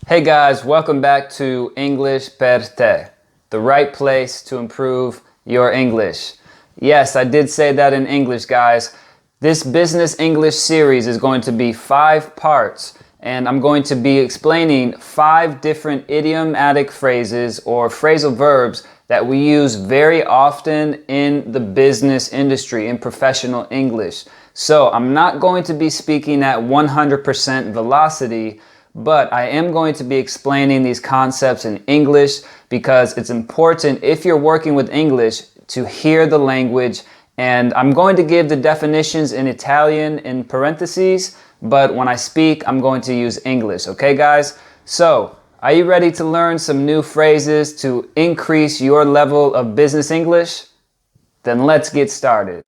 Hey guys, welcome back to English per te, the right place to improve your English. Yes, I did say that in English, guys. This business English series is going to be 5 parts, and I'm going to be explaining 5 different idiomatic phrases or phrasal verbs that we use very often in the business industry, in professional English. So I'm not going to be speaking at 100% velocity, but I am going to be explaining these concepts in English because it's important if you're working with English to hear the language, and I'm going to give the definitions in Italian in parentheses, but when I speak, I'm going to use English, okay guys? So, are you ready to learn some new phrases to increase your level of business English? Then let's get started.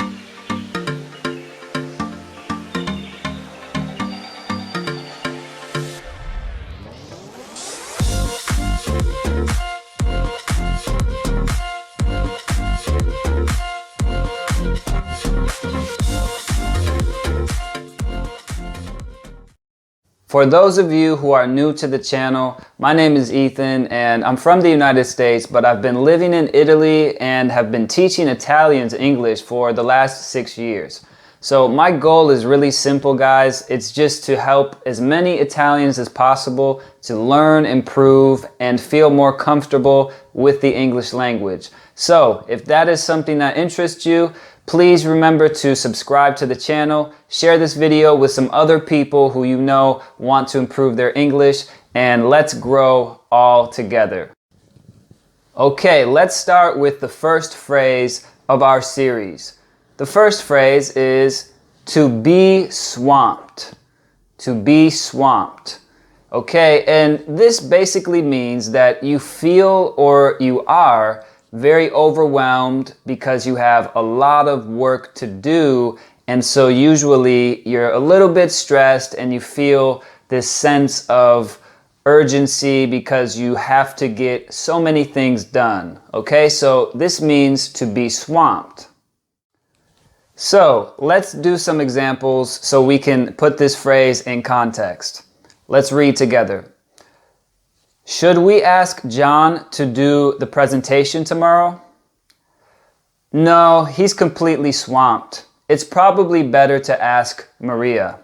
For those of you who are new to the channel, my name is Ethan and I'm from the United States, but I've been living in Italy and have been teaching Italians English for the last 6 years. So my goal is really simple, guys. It's just to help as many Italians as possible to learn, improve, and feel more comfortable with the English language. So if that is something that interests you, please remember to subscribe to the channel, share this video with some other people who you know want to improve their English, and let's grow all together. Okay, let's start with the first phrase of our series. The first phrase is to be swamped. To be swamped. Okay, and this basically means that you feel or you are very overwhelmed because you have a lot of work to do, and so usually you're a little bit stressed and you feel this sense of urgency because you have to get so many things done. Okay, so this means to be swamped. So let's do some examples so we can put this phrase in context. Let's read together. Should we ask John to do the presentation tomorrow? No, he's completely swamped. It's probably better to ask Maria.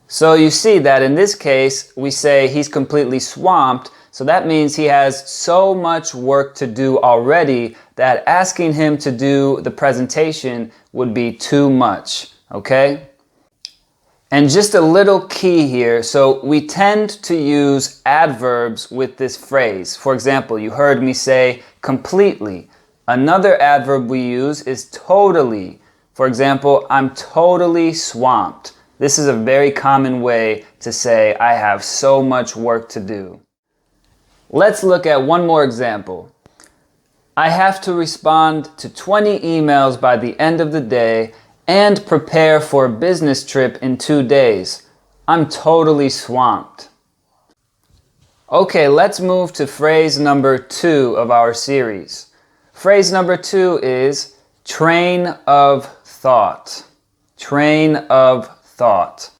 So you see that in this case, we say he's completely swamped, so that means he has so much work to do already that asking him to do the presentation would be too much, okay? And just a little key here, so we tend to use adverbs with this phrase. For example, you heard me say completely. Another adverb we use is totally. For example, I'm totally swamped. This is a very common way to say I have so much work to do. Let's look at one more example. I have to respond to 20 emails by the end of the day and prepare for a business trip in 2 days. I'm totally swamped. Okay, let's move to phrase number 2 of our series. Phrase number 2 is train of thought. Train of thought.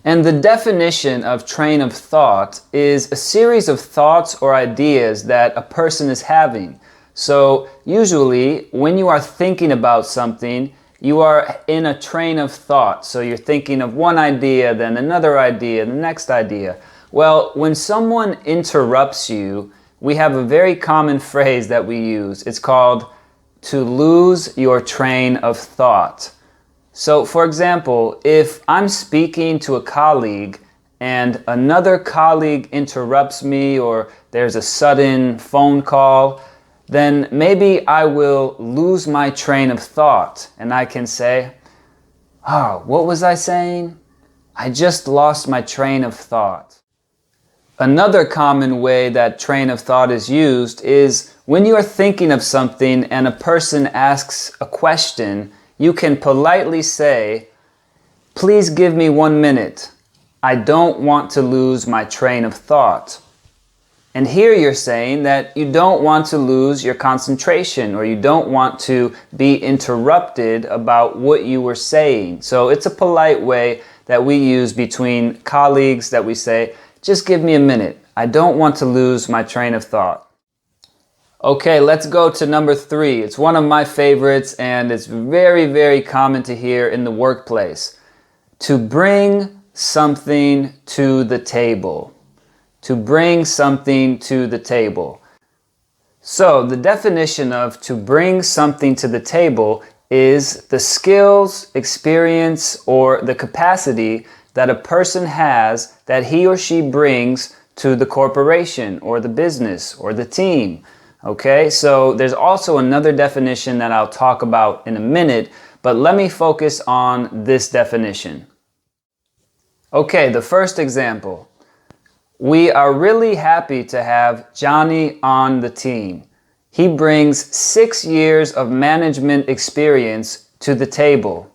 And the definition of train of thought is a series of thoughts or ideas that a person is having. So usually when you are thinking about something, you are in a train of thought. So you're thinking of one idea, then another idea, the next idea. Well, when someone interrupts you, we have a very common phrase that we use. It's called to lose your train of thought. So for example, if I'm speaking to a colleague and another colleague interrupts me or there's a sudden phone call, then maybe I will lose my train of thought and I can say, oh, what was I saying? I just lost my train of thought. Another common way that train of thought is used is when you are thinking of something and a person asks a question, you can politely say, please give me 1 minute. I don't want to lose my train of thought. And here you're saying that you don't want to lose your concentration or you don't want to be interrupted about what you were saying. So it's a polite way that we use between colleagues that we say, Just give me a minute. I don't want to lose my train of thought. Okay, let's go to number 3. It's one of my favorites and it's very, very common to hear in the workplace. To bring something to the table. To bring something to the table. So the definition of to bring something to the table is the skills, experience, or the capacity that a person has that he or she brings to the corporation or the business or the team. Okay, so there's also another definition that I'll talk about in a minute, but let me focus on this definition. Okay, the first example. We are really happy to have Johnny on the team. He brings 6 years of management experience to the table.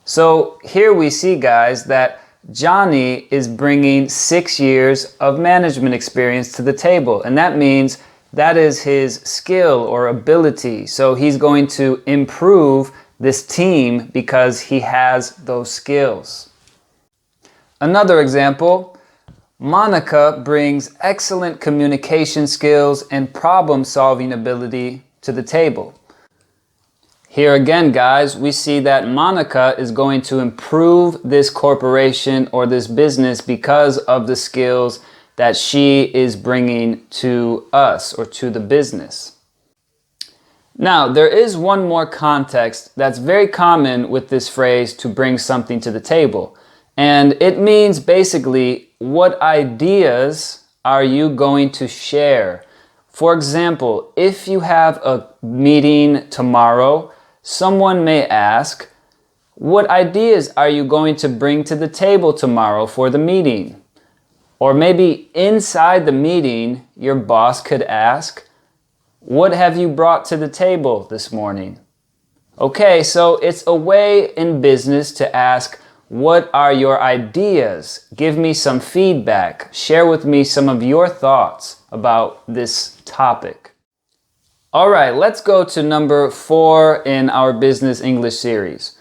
So here we see, guys, that Johnny is bringing 6 years of management experience to the table, and that means that is his skill or ability. So he's going to improve this team because he has those skills. Another example, Monica brings excellent communication skills and problem-solving ability to the table. Here again, guys, we see that Monica is going to improve this corporation or this business because of the skills that she is bringing to us or to the business. Now, there is one more context that's very common with this phrase, to bring something to the table. And it means basically, what ideas are you going to share? For example, if you have a meeting tomorrow, someone may ask, what ideas are you going to bring to the table tomorrow for the meeting? Or maybe inside the meeting, your boss could ask, what have you brought to the table this morning? Okay, so it's a way in business to ask, what are your ideas? Give me some feedback. Share with me some of your thoughts about this topic. All right, let's go to number 4 in our Business English series.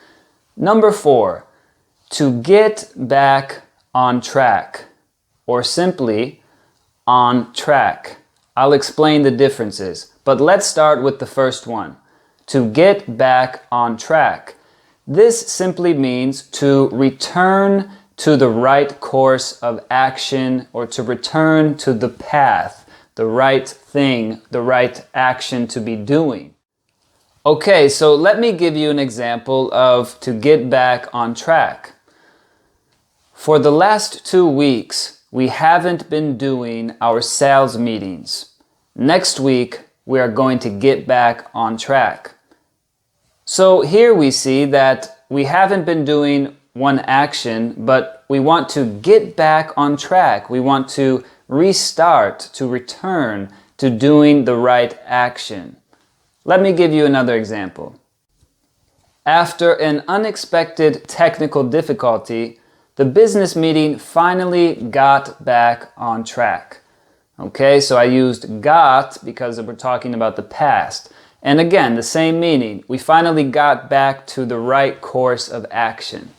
Number 4, to get back on track, or simply on track. I'll explain the differences, but let's start with the first one. To get back on track. This simply means to return to the right course of action or to return to the path, the right thing, the right action to be doing. Okay, so let me give you an example of to get back on track. For the last 2 weeks, we haven't been doing our sales meetings. Next week, we are going to get back on track. So here we see that we haven't been doing one action, but we want to get back on track. We want to restart, to return to doing the right action. Let me give you another example. After an unexpected technical difficulty, the business meeting finally got back on track. Okay, so I used got because we're talking about the past. And again, the same meaning. We finally got back to the right course of action.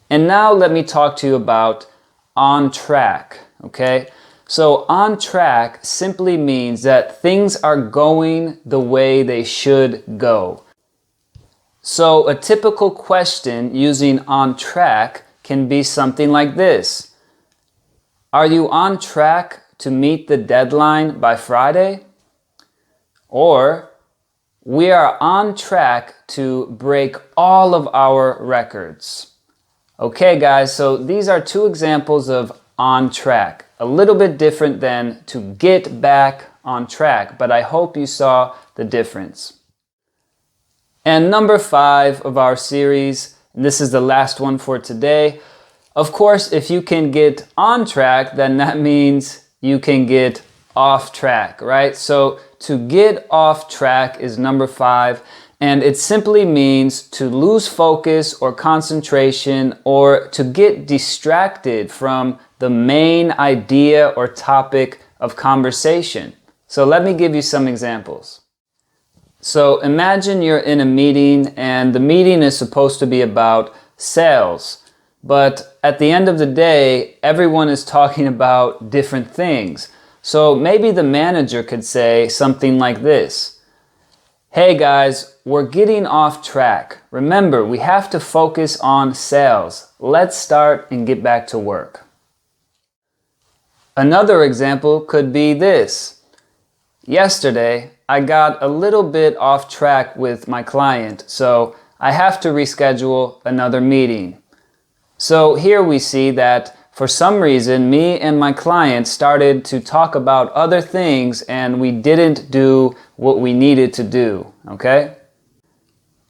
And now let me talk to you about on track. Okay, so on track simply means that things are going the way they should go. So a typical question using on track can be something like this. Are you on track to meet the deadline by Friday? Or, we are on track to break all of our records. Okay, guys, so these are 2 examples of on track. A little bit different than to get back on track, but I hope you saw the difference. And number 5 of our series, and this is the last one for today. Of course, if you can get on track, then that means you can get off track, right? So to get off track is number 5, and it simply means to lose focus or concentration or to get distracted from the main idea or topic of conversation. So let me give you some examples. So imagine you're in a meeting and the meeting is supposed to be about sales. but at the end of the day, everyone is talking about different things. So maybe the manager could say something like this. Hey guys, we're getting off track. Remember, we have to focus on sales. Let's start and get back to work. Another example could be this. Yesterday, I got a little bit off track with my client, so I have to reschedule another meeting. So here we see that for some reason, me and my client started to talk about other things and we didn't do what we needed to do, okay?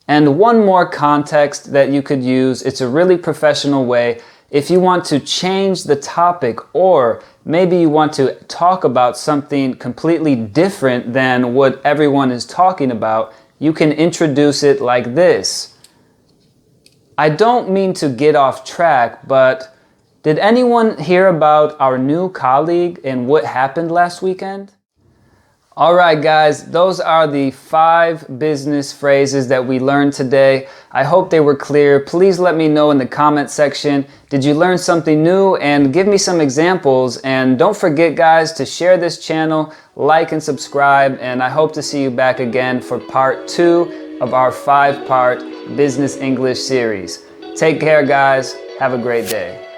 And one more context that you could use, it's a really professional way. If you want to change the topic or maybe you want to talk about something completely different than what everyone is talking about, you can introduce it like this. I don't mean to get off track, but did anyone hear about our new colleague and what happened last weekend? Alright guys, those are the 5 business phrases that we learned today. I hope they were clear. Please let me know in the comment section. Did you learn something new? And give me some examples. And don't forget guys to share this channel, like and subscribe. And I hope to see you back again for part 2 of our 5-part Business English series. Take care guys. Have a great day.